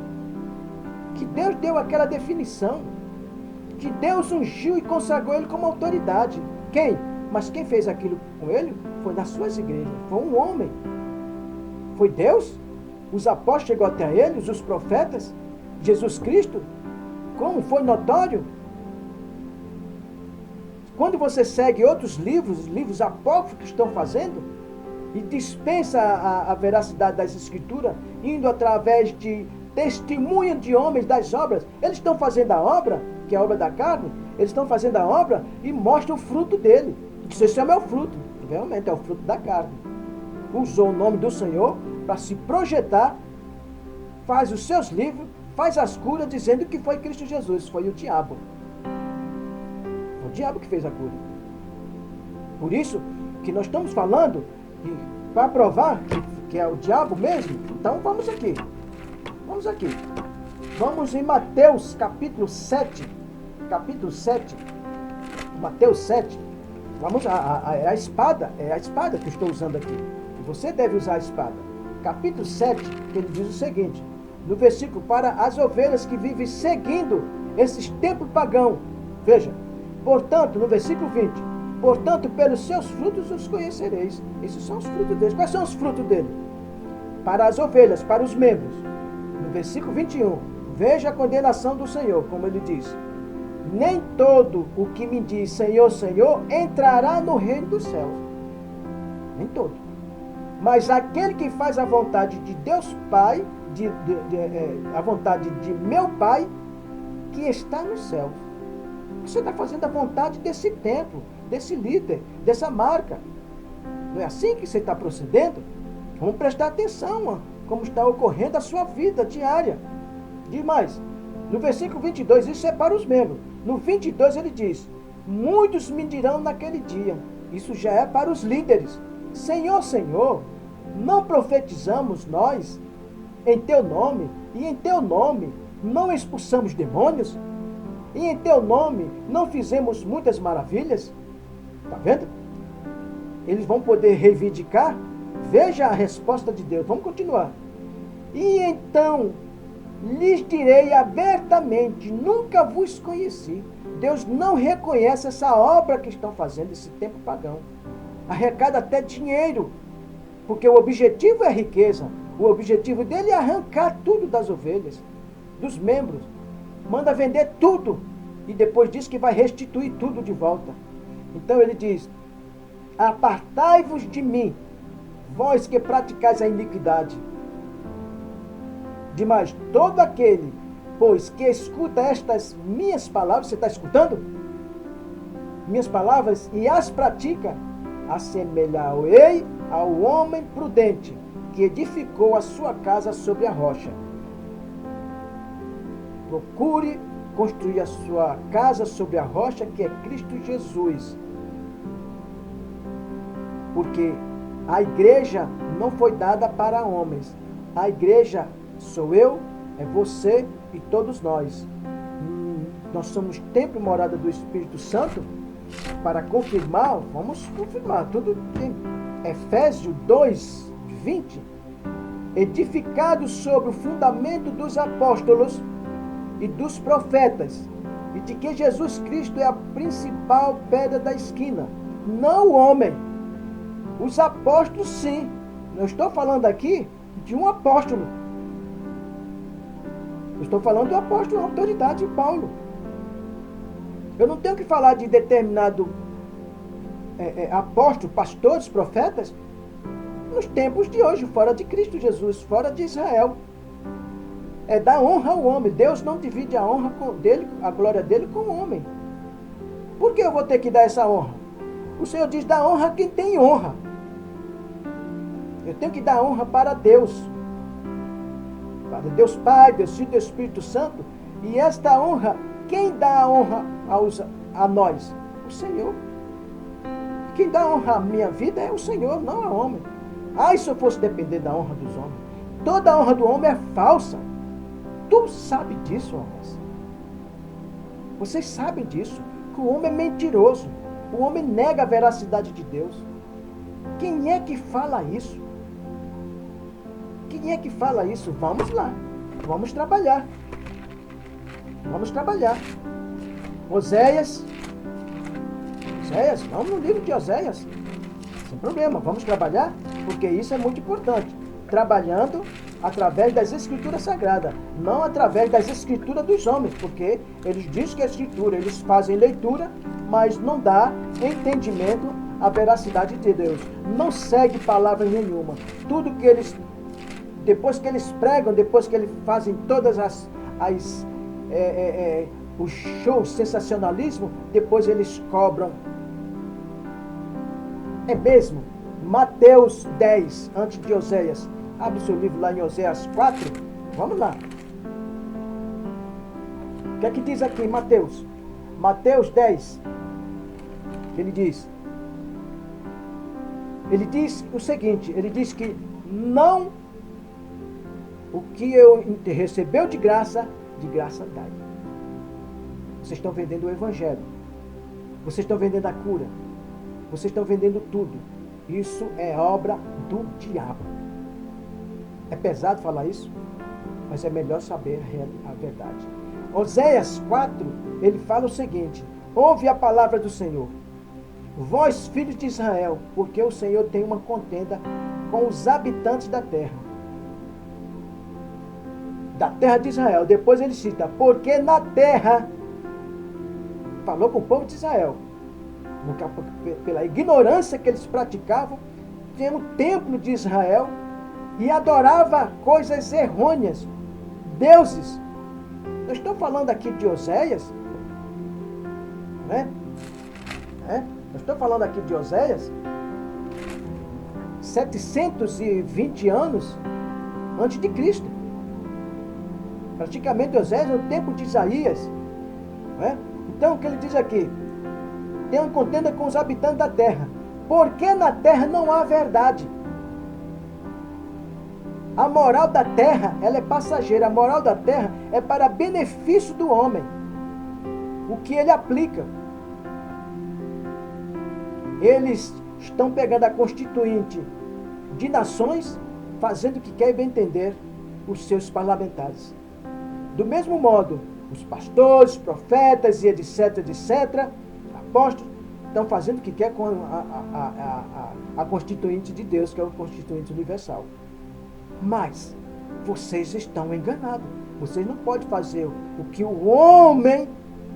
que Deus deu aquela definição, que Deus ungiu e consagrou ele como autoridade. Quem? Mas quem fez aquilo com ele foi nas suas igrejas, foi um homem. Foi Deus? Os apóstolos chegou até eles, os profetas, Jesus Cristo? Como foi notório? Quando você segue outros livros apócrifos que estão fazendo, e dispensa a veracidade das Escrituras, indo através de testemunho de homens das obras, eles estão fazendo a obra, que é a obra da carne, eles estão fazendo a obra e mostram o fruto dele. Diz, esse é o meu fruto. Realmente é o fruto da carne. Usou o nome do Senhor para se projetar, faz os seus livros, faz as curas, dizendo que foi Cristo Jesus, foi o diabo. Foi o diabo que fez a cura. Por isso que nós estamos falando, para provar que é o diabo mesmo, então vamos aqui. Vamos aqui. Vamos em Mateus capítulo 7. Capítulo 7. Mateus 7. Vamos é a espada que eu estou usando aqui. E você deve usar a espada. Capítulo 7, ele diz o seguinte, no versículo, para as ovelhas que vivem seguindo esses templos pagãos. Veja, portanto, no versículo 20, portanto, pelos seus frutos os conhecereis. Esses são os frutos deles. Quais são os frutos dele? Para as ovelhas, para os membros. No versículo 21, veja a condenação do Senhor, como ele diz. Nem todo o que me diz Senhor, Senhor, entrará no reino dos céus. Nem todo. Mas aquele que faz a vontade de Deus Pai, a vontade de meu Pai, que está no céu. Você está fazendo a vontade desse templo, desse líder, dessa marca. Não é assim que você está procedendo? Vamos prestar atenção, como está ocorrendo a sua vida diária. Diz mais, no versículo 22, isso é para os membros. No 22 ele diz, muitos me dirão naquele dia, isso já é para os líderes. Senhor, Senhor, não profetizamos nós em teu nome, e em teu nome não expulsamos demônios, e em teu nome não fizemos muitas maravilhas? Está vendo? Eles vão poder reivindicar. Veja a resposta de Deus. Vamos continuar. E então lhes direi abertamente, nunca vos conheci. Deus não reconhece essa obra que estão fazendo, esse tempo pagão. Arrecada até dinheiro, porque o objetivo é a riqueza. O objetivo dele é arrancar tudo das ovelhas, dos membros. Manda vender tudo e depois diz que vai restituir tudo de volta. Então ele diz, apartai-vos de mim, vós que praticais a iniquidade. Demais, todo aquele, pois, que escuta estas minhas palavras, você está escutando? Minhas palavras, e as pratica, assemelhar-ei ao homem prudente, que edificou a sua casa sobre a rocha. Procure construir a sua casa sobre a rocha, que é Cristo Jesus. Porque a igreja não foi dada para homens. A igreja sou eu, é você e todos nós. nós somos templo e morada do Espírito Santo, para confirmar, vamos confirmar, tudo tem Efésios 2, 20, edificados sobre o fundamento dos apóstolos e dos profetas, e de que Jesus Cristo é a principal pedra da esquina, não o homem. Os apóstolos, sim. Eu estou falando aqui de um apóstolo. Eu estou falando do apóstolo, a autoridade de Paulo. Eu não tenho que falar de determinado apóstolo, pastores, profetas, nos tempos de hoje, fora de Cristo Jesus, fora de Israel. É dar honra ao homem. Deus não divide a honra dele, a glória dele com o homem. Por que eu vou ter que dar essa honra? O Senhor diz, dá honra a quem tem honra. Eu tenho que dar honra para Deus. Para Deus Pai, Deus Filho e Deus Espírito Santo. E esta honra, quem dá a honra a nós? O Senhor. Quem dá honra à minha vida é o Senhor, não a homem. E se eu fosse depender da honra dos homens? Toda a honra do homem é falsa. Tu sabe disso, homens. Vocês sabem disso. Que o homem é mentiroso. O homem nega a veracidade de Deus. Quem é que fala isso? Quem é que fala isso? Vamos lá. Vamos trabalhar. Vamos trabalhar. Oséias, vamos no livro de Oséias. Sem problema, vamos trabalhar, porque isso é muito importante. Trabalhando através das escrituras sagradas, não através das escrituras dos homens, porque eles dizem que é escritura, eles fazem leitura, mas não dá entendimento à veracidade de Deus. Não segue palavra nenhuma. Tudo que eles, depois que eles pregam, depois que eles fazem todas o show, sensacionalismo, depois eles cobram. É mesmo? Mateus 10, antes de Oséias. Abre o seu livro lá em Oséias 4. Vamos lá. O que é que diz aqui em Mateus? Mateus 10. Ele diz o seguinte, ele diz que não o que eu recebeu de graça dai. Vocês estão vendendo o evangelho. Vocês estão vendendo a cura. Vocês estão vendendo tudo. Isso é obra do diabo. É pesado falar isso, mas é melhor saber a verdade. Oséias 4, ele fala o seguinte: ouve a palavra do Senhor, vós filhos de Israel, porque o Senhor tem uma contenda com os habitantes da terra de Israel. Depois ele cita, porque na terra, falou com o povo de Israel, pela ignorância que eles praticavam, tinha o templo de Israel e adorava coisas errôneas, deuses. Eu estou falando aqui de Oséias, né? Eu estou falando aqui de Oséias, 720 anos antes de Cristo. Praticamente Oséias no tempo de Isaías, né? Então o que ele diz aqui? Tem uma contenda com os habitantes da terra, porque na terra não há verdade. A moral da terra, ela é passageira. A moral da terra é para benefício do homem. O que ele aplica. Eles estão pegando a constituinte de nações, fazendo o que quer bem entender os seus parlamentares. Do mesmo modo, os pastores, profetas e etc, apóstolos, estão fazendo o que quer com a constituinte de Deus, que é o constituinte universal. Mas vocês estão enganados. Vocês não podem fazer o que o homem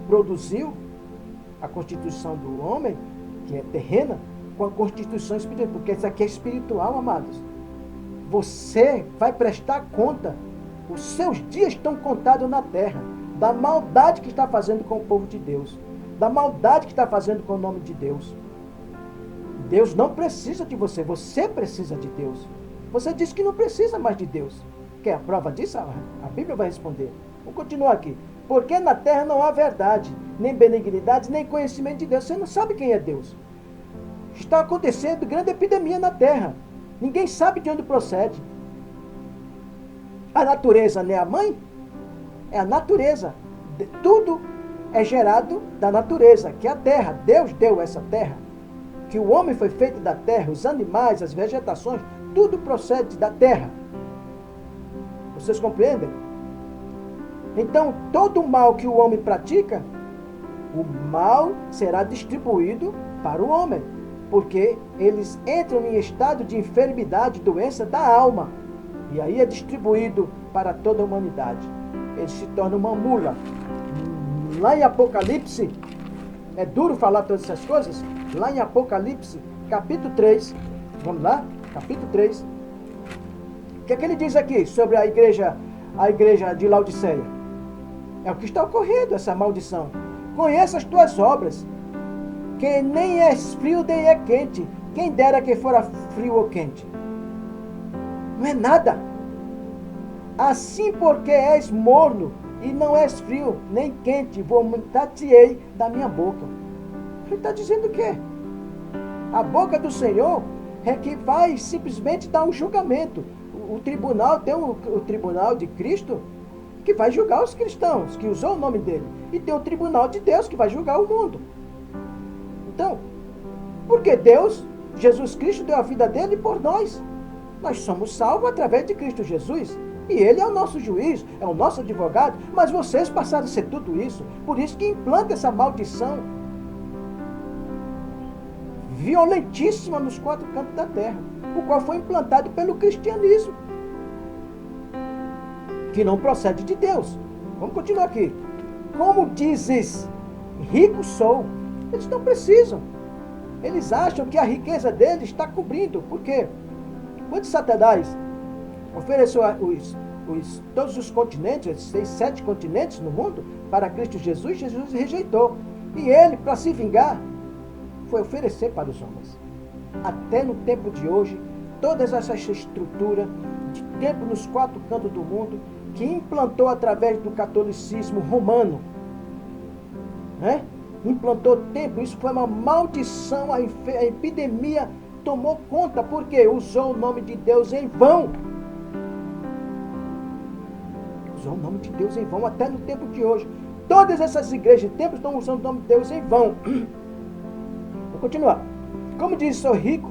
produziu, a constituição do homem, que é terrena, com a constituição espiritual, porque isso aqui é espiritual, amados. Você vai prestar conta. Os seus dias estão contados na terra, da maldade que está fazendo com o povo de Deus, da maldade que está fazendo com o nome de Deus. Deus não precisa de você, você precisa de Deus. Você diz que não precisa mais de Deus. Quer a prova disso? A Bíblia vai responder. Vamos continuar aqui. Porque na terra não há verdade, nem benignidade, nem conhecimento de Deus. Você não sabe quem é Deus. Está acontecendo grande epidemia na terra. Ninguém sabe de onde procede. A natureza não é a mãe? É a natureza. Tudo é gerado da natureza, que é a terra. Deus deu essa terra. Que o homem foi feito da terra, os animais, as vegetações, tudo procede da terra. Vocês compreendem? Então, todo o mal que o homem pratica, o mal será distribuído para o homem, porque eles entram em estado de enfermidade, doença da alma, e aí é distribuído para toda a humanidade. Eles se tornam uma mula. Lá em Apocalipse, é duro falar todas essas coisas, lá em Apocalipse, capítulo 3, vamos lá, capítulo 3, o que é que ele diz aqui sobre a igreja de Laodiceia? É o que está ocorrendo, essa maldição. Conheça as tuas obras, que nem és frio nem é quente. Quem dera que fora frio ou quente. Não é nada. Assim porque és morno e não és frio nem quente, vomitar-te-ei da minha boca. Ele está dizendo o quê? A boca do Senhor é que vai simplesmente dar um julgamento. O tribunal, tem o tribunal de Cristo, que vai julgar os cristãos, que usou o nome dele. E tem o tribunal de Deus, que vai julgar o mundo. Então, porque Deus, Jesus Cristo, deu a vida dele por nós. Nós somos salvos através de Cristo Jesus. E ele é o nosso juiz, é o nosso advogado. Mas vocês passaram a ser tudo isso. Por isso que implanta essa maldição violentíssima nos quatro cantos da terra, o qual foi implantado pelo cristianismo, que não procede de Deus. Vamos continuar aqui. Como dizes, rico sou. Eles não precisam. Eles acham que a riqueza deles está cobrindo. Por quê? Quando Satanás ofereceu todos os continentes, 6, 7 continentes no mundo, para Cristo Jesus, Jesus rejeitou. E ele, para se vingar, foi oferecer para os homens. Até no tempo de hoje, toda essa estrutura de templo nos quatro cantos do mundo, que implantou através do catolicismo romano, né? Implantou templo, isso foi uma maldição, a epidemia tomou conta, porque usou o nome de Deus em vão. Usou o nome de Deus em vão, até no tempo de hoje. Todas essas igrejas e templos estão usando o nome de Deus em vão. Vou continuar. Como diz, sou rico,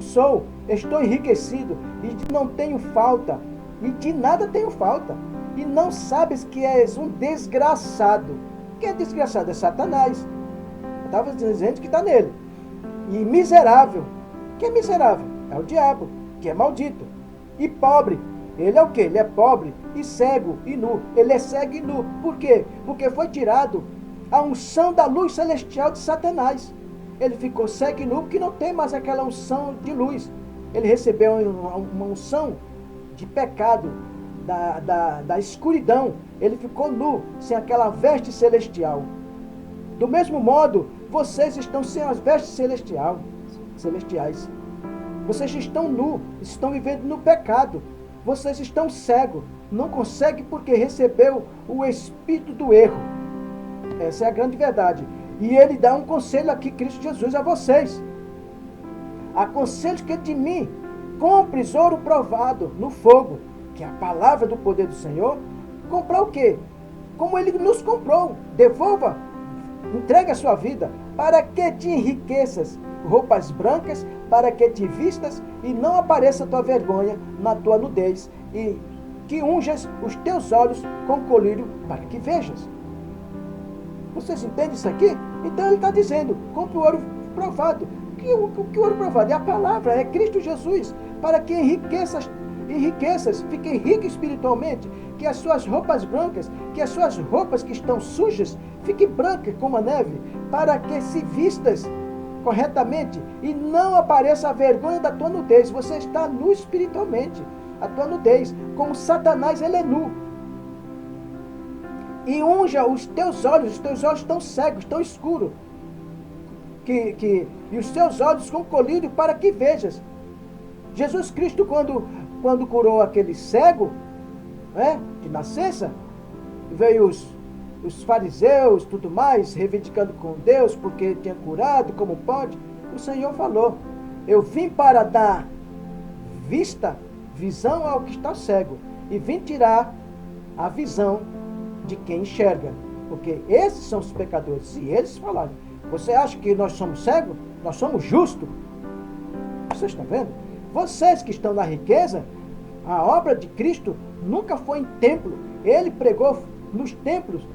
estou enriquecido, e não tenho falta, e de nada tenho falta. E não sabes que és um desgraçado. Quem é desgraçado? É Satanás. Eu estava dizendo que está nele. E miserável. Quem é miserável? É o diabo, que é maldito. E pobre. Ele é o quê? Ele é pobre e cego e nu. Ele é cego e nu. Por quê? Porque foi tirado a unção da luz celestial de Satanás. Ele ficou cego e nu porque não tem mais aquela unção de luz. Ele recebeu uma unção de pecado, da escuridão. Ele ficou nu, sem aquela veste celestial. Do mesmo modo, vocês estão sem as vestes celestiais. Vocês estão nu, estão vivendo no pecado. Vocês estão cegos. Não conseguem porque recebeu o espírito do erro. Essa é a grande verdade. E ele dá um conselho aqui, Cristo Jesus, a vocês. Aconselho que de mim compres ouro provado no fogo, que é a palavra do poder do Senhor. Comprar o quê? Como ele nos comprou. Devolva, entregue a sua vida, para que te enriqueças, roupas brancas, para que te vistas e não apareça tua vergonha na tua nudez, e que unjas os teus olhos com colírio, para que vejas. Vocês entendem isso aqui? Então ele está dizendo, compre o ouro provado. Que ouro provado? É a palavra, é Cristo Jesus, para que enriqueças, fiquem ricos espiritualmente, que as suas roupas brancas, que as suas roupas que estão sujas, fiquem brancas como a neve, para que se vistas corretamente e não apareça a vergonha da tua nudez. Você está nu espiritualmente, a tua nudez, como Satanás, ele é nu. E unja os teus olhos estão cegos, estão escuros, e os teus olhos com colírio, para que vejas. Jesus Cristo, quando curou aquele cego, né, de nascença, veio os fariseus, tudo mais, reivindicando com Deus, porque tinha curado, como pode. O Senhor falou, eu vim para dar visão ao que está cego, e vim tirar a visão de quem enxerga. porque esses são os pecadores. Se eles falarem, você acha que nós somos cegos? Nós somos justos. Vocês estão vendo? Vocês que estão na riqueza, a obra de Cristo nunca foi em templo. Ele pregou nos templos,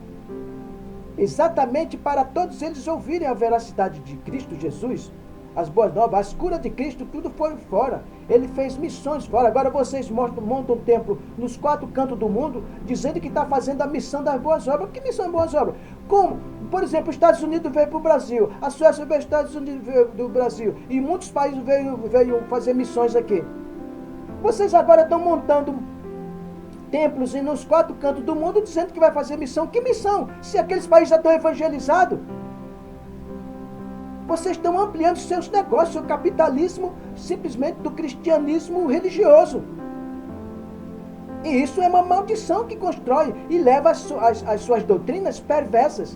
exatamente para todos eles ouvirem a veracidade de Cristo Jesus, as boas novas, as curas de Cristo, tudo foi fora. Ele fez missões fora. Agora vocês montam um templo nos 4 cantos do mundo, dizendo que está fazendo a missão das boas obras. Que missão de boas obras? Como? Por exemplo, os Estados Unidos veio para o Brasil, a Suécia veio para os Estados Unidos do Brasil, e muitos países veio fazer missões aqui. Vocês agora estão montando templos e nos 4 cantos do mundo, dizendo que vai fazer missão. Que missão? Se aqueles países já estão evangelizados. Vocês estão ampliando seus negócios, seu capitalismo, simplesmente do cristianismo religioso. E isso é uma maldição que constrói e leva as suas doutrinas perversas.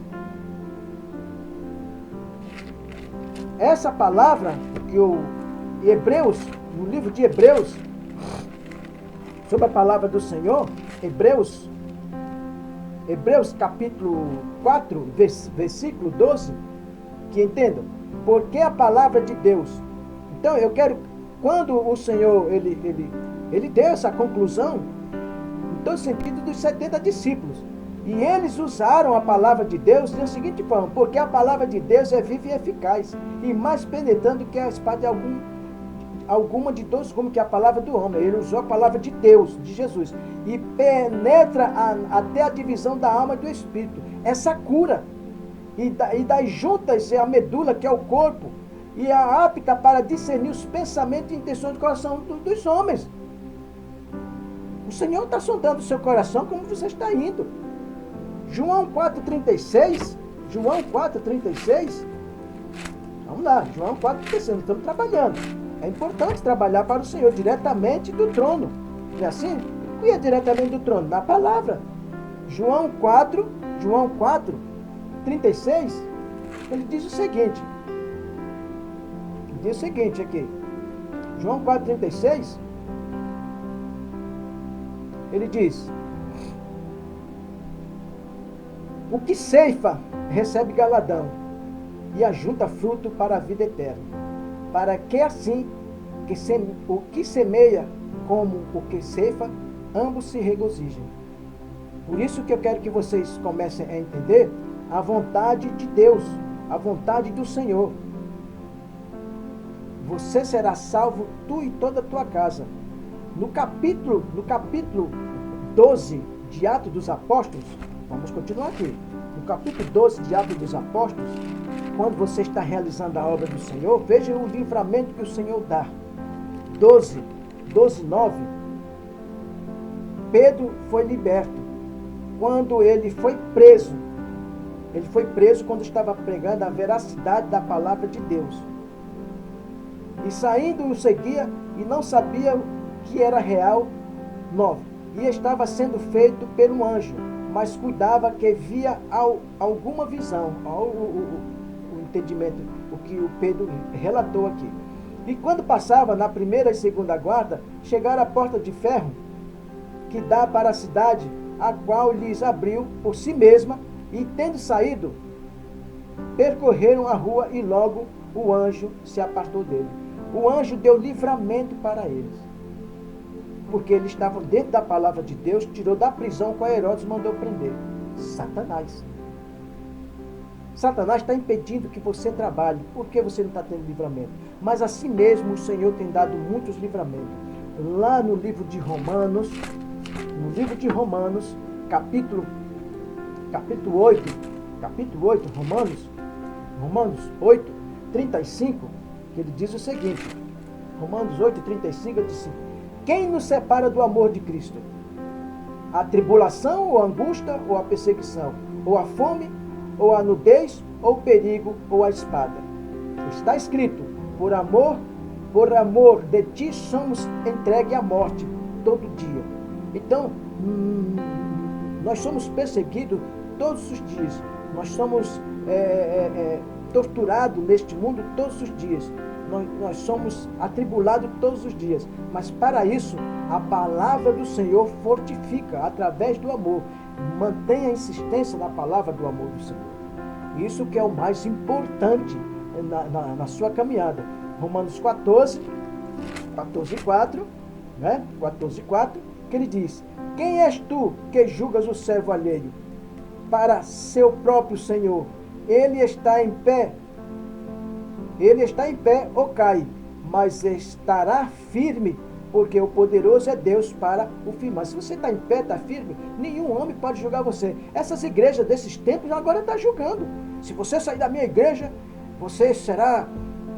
Essa palavra que Hebreus, no livro de Hebreus, sobre a palavra do Senhor, Hebreus capítulo 4, versículo 12, que entendam, porque a palavra de Deus. Então eu quero, quando o Senhor, ele deu essa conclusão, em todo sentido dos 70 discípulos, e eles usaram a palavra de Deus da seguinte forma, porque a palavra de Deus é viva e eficaz, e mais penetrante que a espada alguma de todos, como que a palavra do homem. Ele usou a palavra de Deus, de Jesus, e penetra até a divisão da alma e do espírito, essa cura, e das juntas é a medula, que é o corpo, e é apta para discernir os pensamentos e intenções do coração dos homens. O Senhor está sondando o seu coração, como você está indo. João 4,36, vamos lá, João 4,36, estamos trabalhando. É importante trabalhar para o Senhor, diretamente do trono. Não é assim? E é diretamente do trono, na palavra. João 4,36, ele diz o seguinte. Diz o seguinte aqui. João 4,36, ele diz: o que ceifa recebe galadão, e ajunta fruto para a vida eterna, para que assim o que semeia como o que ceifa, ambos se regozijem. Por isso que eu quero que vocês comecem a entender a vontade de Deus, a vontade do Senhor. Você será salvo, tu e toda a tua casa. No capítulo 12 de Atos dos Apóstolos, vamos continuar aqui. No capítulo 12 de Atos dos Apóstolos, quando você está realizando a obra do Senhor, veja o livramento que o Senhor dá. 12:9, Pedro foi liberto. Quando ele foi preso quando estava pregando a veracidade da palavra de Deus. E saindo o seguia e não sabia que era real. 9. E estava sendo feito pelo anjo, mas cuidava que via alguma visão. O entendimento, o que o Pedro relatou aqui. E quando passava na primeira e segunda guarda, chegaram à porta de ferro, que dá para a cidade, a qual lhes abriu por si mesma, e tendo saído, percorreram a rua, e logo o anjo se apartou dele. O anjo deu livramento para eles, porque eles estavam dentro da palavra de Deus, tirou da prisão com a Herodes, mandou prender. Satanás. Satanás está impedindo que você trabalhe. Por que você não está tendo livramento? Mas assim mesmo o Senhor tem dado muitos livramentos. Lá no livro de Romanos, capítulo 8, Romanos 8, 35, que ele diz o seguinte, Romanos 8, 35, ele diz: quem nos separa do amor de Cristo? A tribulação, ou a angústia, ou a perseguição, ou a fome, ou a nudez, ou o perigo, ou a espada. Está escrito: por amor de ti somos entregues à morte todo dia. Então, nós somos perseguidos todos os dias. Nós somos torturados neste mundo todos os dias. Nós somos atribulados todos os dias. Mas para isso, a palavra do Senhor fortifica através do amor. Mantenha a insistência na palavra do amor do Senhor. Isso que é o mais importante na sua caminhada. Romanos 14, 4, né? 14:4, que ele diz: quem és tu que julgas o servo alheio? Para seu próprio Senhor, ele está em pé ou cai, mas estará firme, porque o poderoso é Deus para o firmar. Se você está em pé, está firme, nenhum homem pode julgar você. Essas igrejas desses tempos agora estão julgando. Se você sair da minha igreja, você será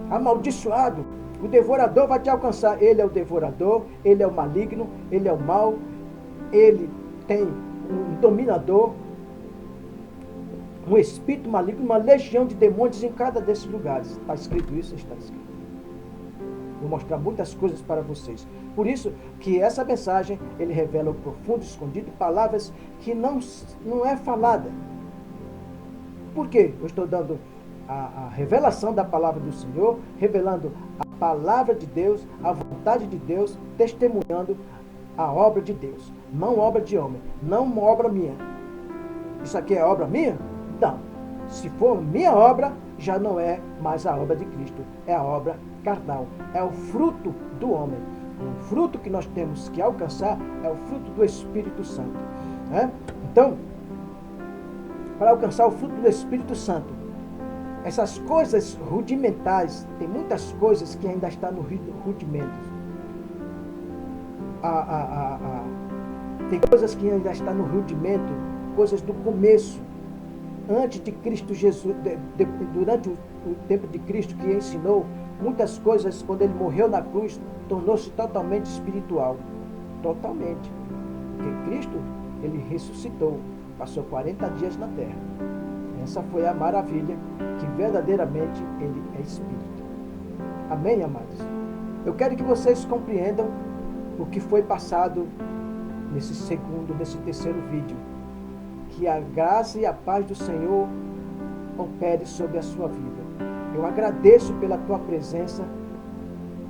amaldiçoado. O devorador vai te alcançar. Ele é o devorador, ele é o maligno, ele é o mal, ele tem um dominador, um espírito maligno, uma legião de demônios em cada desses lugares. Está escrito isso? Está escrito. Vou mostrar muitas coisas para vocês. Por isso que essa mensagem, ele revela o profundo escondido, palavras que não é falada. Por quê? Eu estou dando a revelação da palavra do Senhor, revelando a palavra de Deus, a vontade de Deus, testemunhando a obra de Deus, não obra de homem, não uma obra minha. Isso aqui é obra minha? Não. Se for minha obra, já não é mais a obra de Cristo, é a obra carnal, é o fruto do homem. O fruto que nós temos que alcançar é o fruto do Espírito Santo. Né? Então, para alcançar o fruto do Espírito Santo, essas coisas rudimentares, tem muitas coisas que ainda estão no rudimento. Tem coisas que ainda estão no rudimento, coisas do começo, antes de Cristo Jesus, durante o tempo de Cristo, que ensinou muitas coisas. Quando ele morreu na cruz, tornou-se totalmente espiritual. Totalmente. Porque Cristo, ele ressuscitou, passou 40 dias na terra. Essa foi a maravilha, que verdadeiramente ele é Espírito. Amém, amados? Eu quero que vocês compreendam o que foi passado nesse terceiro vídeo. Que a graça e a paz do Senhor opere sobre a sua vida. Eu agradeço pela tua presença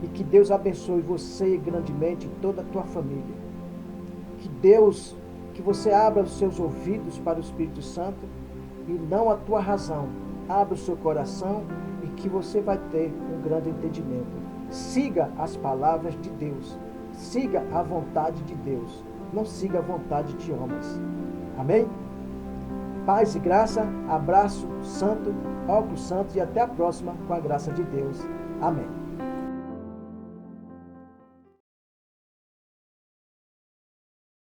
e que Deus abençoe você grandemente e toda a tua família. Que você abra os seus ouvidos para o Espírito Santo e não a tua razão. Abra o seu coração e que você vai ter um grande entendimento. Siga as palavras de Deus. Siga a vontade de Deus. Não siga a vontade de homens. Amém? Paz e graça, abraço santo, óculos santos e até a próxima com a graça de Deus. Amém.